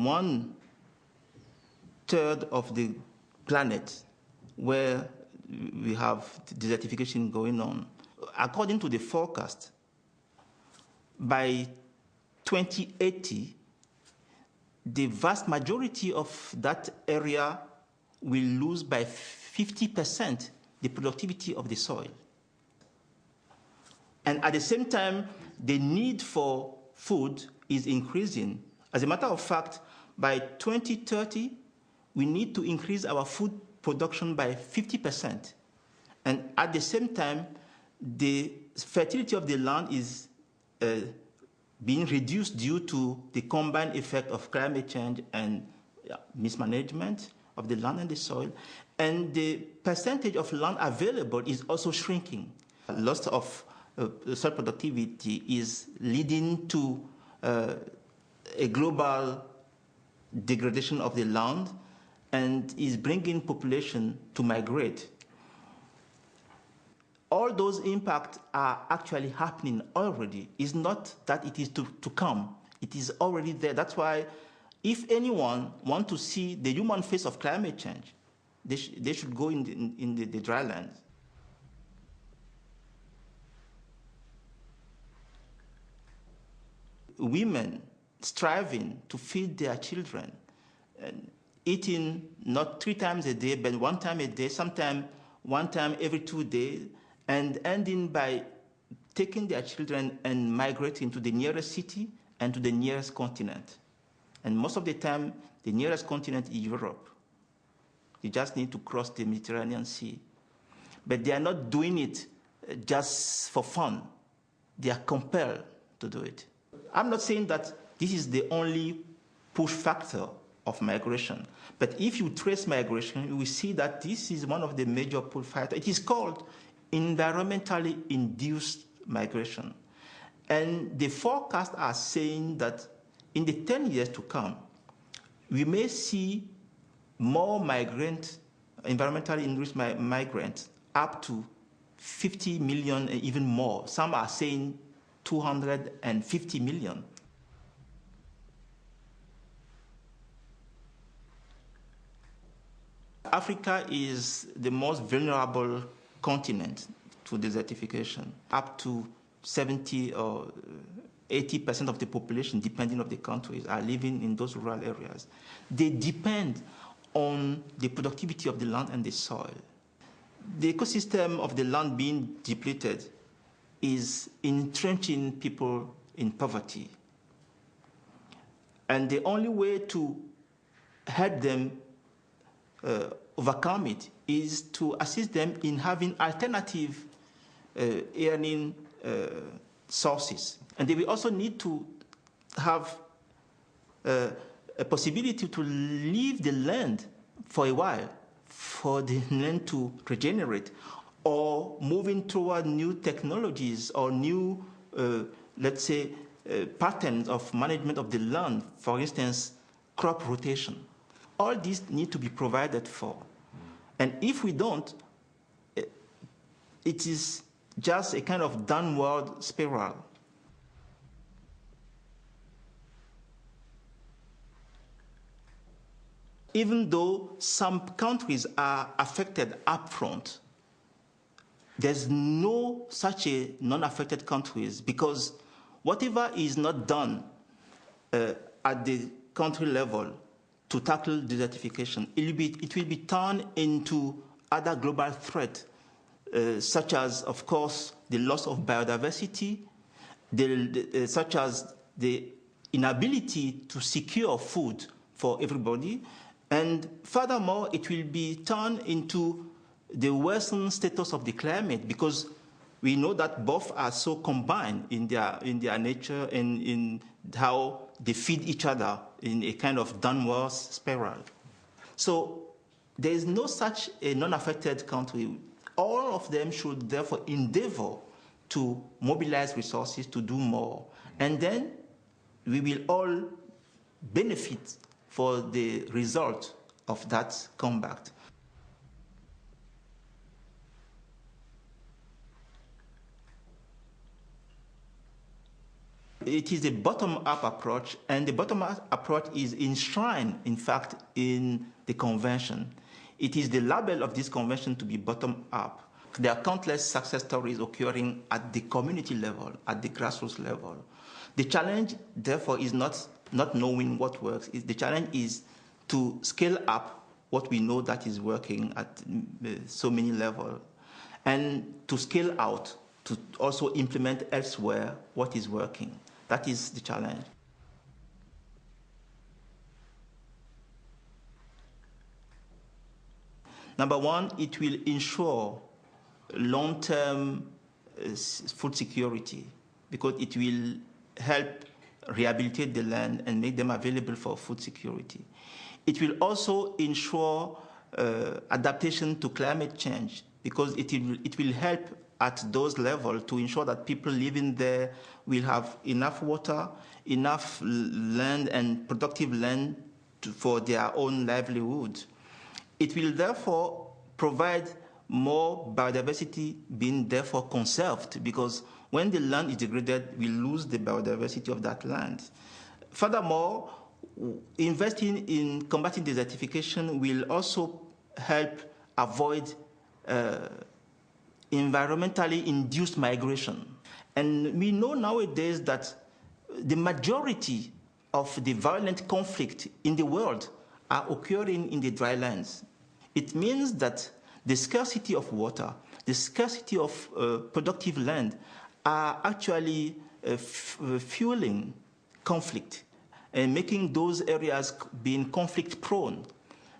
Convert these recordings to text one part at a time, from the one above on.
1/3 of the planet where we have desertification going on. According to the forecast, by 2080, the vast majority of that area will lose by 50% the productivity of the soil. And at the same time, the need for food is increasing. As a matter of fact, by 2030, we need to increase our food production by 50%. And at the same time, the fertility of the land is being reduced due to the combined effect of climate change and mismanagement of the land and the soil. And the percentage of land available is also shrinking. Loss of soil productivity is leading to a global degradation of the land and is bringing population to migrate. All those impacts are actually happening already. It's not that it is to come. It is already there. That's why if anyone wants to see the human face of climate change, they should go in the drylands. Women striving to feed their children, and eating not 3 times a day, but 1 time a day, sometimes 1 time every 2 days, and ending by taking their children and migrating to the nearest city and to the nearest continent. And most of the time, the nearest continent is Europe. You just need to cross the Mediterranean Sea. But they are not doing it just for fun. They are compelled to do it. I'm not saying that this is the only push factor of migration. But if you trace migration, you will see that this is one of the major pull factors. It is called environmentally induced migration. And the forecasts are saying that in the 10 years to come, we may see more environmentally induced migrants, up to 50 million and even more. Some are saying 250 million. Africa is the most vulnerable continent to desertification. Up to 70 or 80% of the population, depending on the countries, are living in those rural areas. They depend on the productivity of the land and the soil. The ecosystem of the land being depleted is entrenching people in poverty. And the only way to help them overcome it is to assist them in having alternative earning sources. And they will also need to have a possibility to leave the land for a while, for the land to regenerate, or moving toward new technologies or new, let's say, patterns of management of the land, for instance, crop rotation. All these need to be provided for. And if we don't, it is just a kind of downward spiral. Even though some countries are affected upfront, there's no such a non-affected countries, because whatever is not done at the country level to tackle desertification, it will be turned into other global threats, such as, of course, the loss of biodiversity, such as the inability to secure food for everybody. And furthermore, it will be turned into the worsened status of the climate, because we know that both are so combined in their nature and in how they feed each other in a kind of downward spiral. So there is no such a non-affected country. All of them should therefore endeavor to mobilize resources to do more. And then we will all benefit for the result of that combat. It is a bottom-up approach, and the bottom-up approach is enshrined, in fact, in the convention. It is the label of this convention to be bottom-up. There are countless success stories occurring at the community level, at the grassroots level. The challenge, therefore, is not knowing what works. The challenge is to scale up what we know that is working at so many levels, and to scale out, to also implement elsewhere what is working. That is the challenge. Number one, it will ensure long-term food security, because it will help rehabilitate the land and make them available for food security. It will also ensure adaptation to climate change, because it will help at those levels to ensure that people living there will have enough water, enough land and productive land for their own livelihood. It will therefore provide more biodiversity being therefore conserved, because when the land is degraded, we lose the biodiversity of that land. Furthermore, investing in combating desertification will also help avoid environmentally induced migration. And we know nowadays that the majority of the violent conflict in the world are occurring in the drylands. It means that the scarcity of water, the scarcity of productive land are actually fueling conflict and making those areas being conflict prone.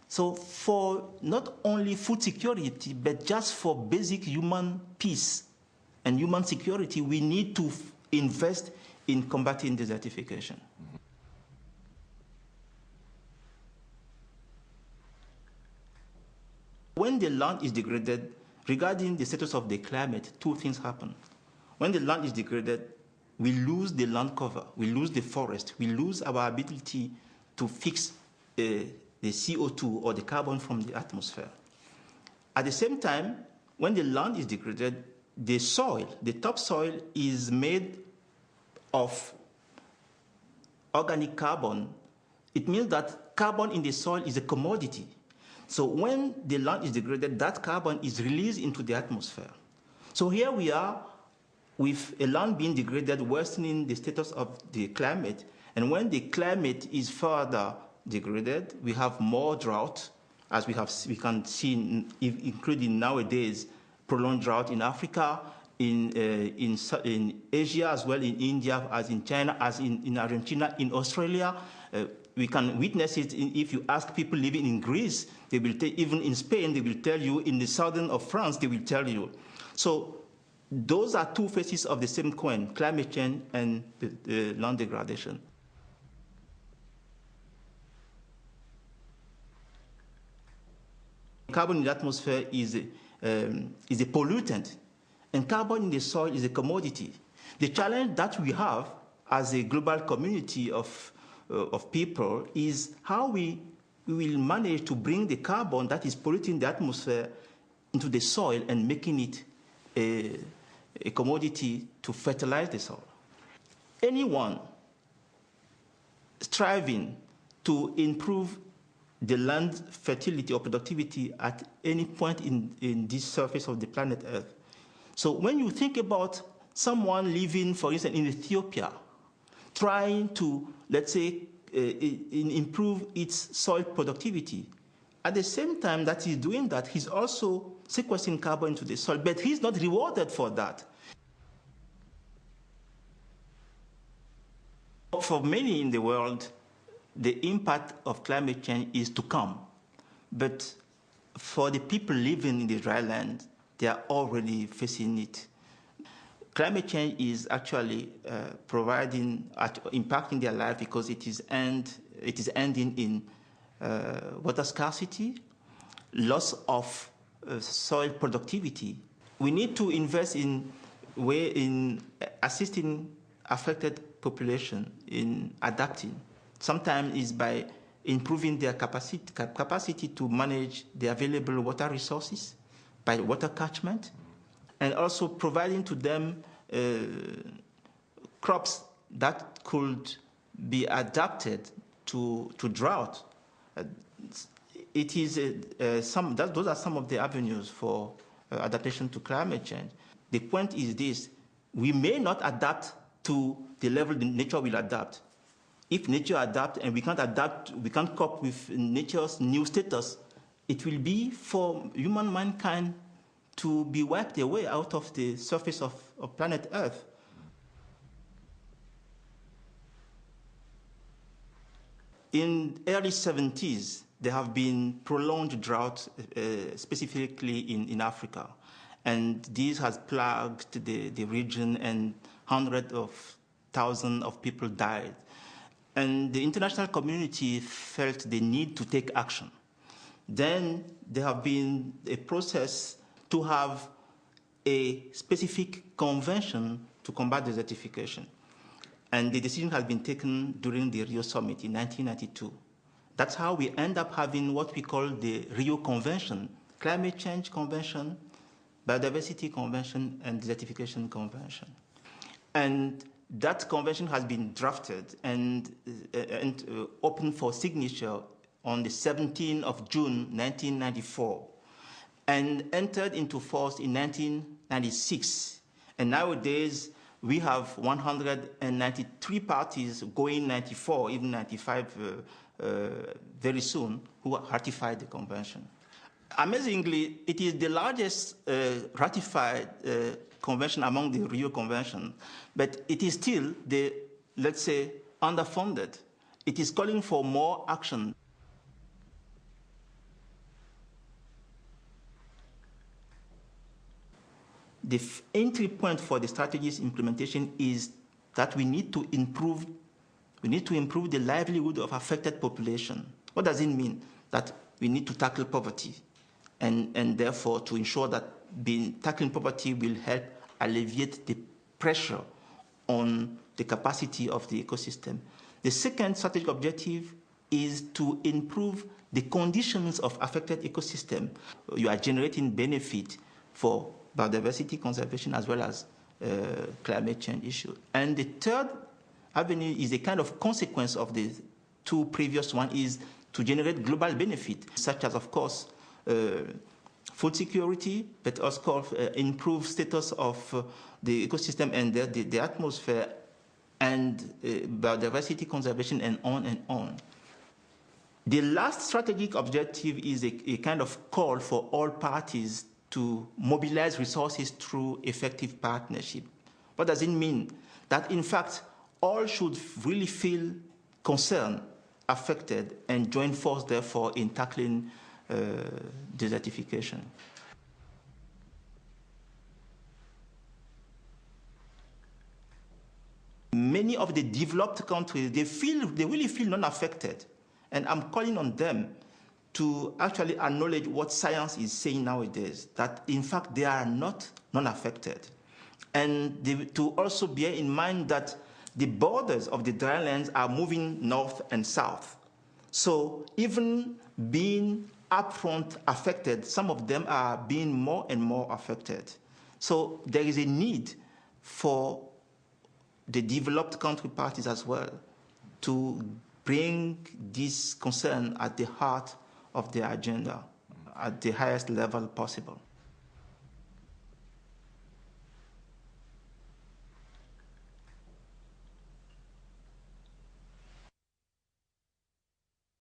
So for not only food security, but just for basic human peace and human security, we need to invest in combating desertification. When the land is degraded, regarding the status of the climate, two things happen. When the land is degraded, we lose the land cover, we lose the forest, we lose our ability to fix the CO2 or the carbon from the atmosphere. At the same time, when the land is degraded, the soil, the topsoil, is made of organic carbon. It means that carbon in the soil is a commodity. So when the land is degraded, that carbon is released into the atmosphere. So here we are with a land being degraded, worsening the status of the climate. And when the climate is further degraded, we have more drought, as we can see, including nowadays prolonged drought in Africa, in Asia as well, in India, as in China, as in Argentina, in Australia. We can witness it if you ask people living in Greece. They will even in Spain, they will tell you. In the southern of France, they will tell you. So those are two faces of the same coin: climate change and the land degradation. Carbon in the atmosphere is a pollutant, and carbon in the soil is a commodity. The challenge that we have as a global community of people is how we will manage to bring the carbon that is polluting the atmosphere into the soil and making it a commodity to fertilize the soil. Anyone striving to improve the land fertility or productivity at any point in this surface of the planet Earth. So when you think about someone living, for instance, in Ethiopia, trying to, let's say, improve its soil productivity, at the same time that he's doing that, he's also sequestering carbon into the soil, but he's not rewarded for that. For many in the world, the impact of climate change is to come. But for the people living in the dry land, they are already facing it. Climate change is actually impacting their life because it is ending in water scarcity, loss of soil productivity. We need to invest in assisting affected population in adapting. Sometimes it's by improving their capacity to manage the available water resources by water catchment, and also providing to them crops that could be adapted to drought. It is those are some of the avenues for adaptation to climate change. The point is this: we may not adapt to the level nature will adapt. If nature adapts and we can't adapt, we can't cope with nature's new status, it will be for mankind to be wiped away out of the surface of planet Earth. In early 70s, there have been prolonged droughts, specifically in Africa. And this has plagued the region, and hundreds of thousands of people died. And the international community felt the need to take action. Then there have been a process to have a specific convention to combat desertification. And the decision has been taken during the Rio Summit in 1992. That's how we end up having what we call the Rio Convention: Climate Change Convention, Biodiversity Convention, and Desertification Convention. And that convention has been drafted and open for signature on the 17th of June, 1994, and entered into force in 1996. And nowadays, we have 193 parties, going 94, even 95 very soon, who ratified the convention. Amazingly, it is the largest ratified convention among the Rio Convention, but it is still, let's say, underfunded. It is calling for more action. The entry point for the strategy's implementation is that we need to improve the livelihood of affected population. What does it mean? That we need to tackle poverty, and therefore to ensure that tackling poverty will help alleviate the pressure on the capacity of the ecosystem. The second strategic objective is to improve the conditions of affected ecosystem. You are generating benefit for biodiversity conservation as well as climate change issue. And the third avenue is a kind of consequence of the two previous ones, is to generate global benefit, such as, of course, food security, but also improve status of the ecosystem and the atmosphere, and biodiversity conservation, and on and on. The last strategic objective is a kind of call for all parties to mobilize resources through effective partnership. What does it mean? That, in fact, all should really feel concerned, affected, and join force, therefore, in tackling desertification. Many of the developed countries, they really feel non-affected. And I'm calling on them to actually acknowledge what science is saying nowadays, that in fact they are not non-affected. And to also bear in mind that the borders of the drylands are moving north and south. So even being upfront affected, some of them are being more and more affected. So there is a need for the developed country parties as well to bring this concern at the heart of their agenda at the highest level possible.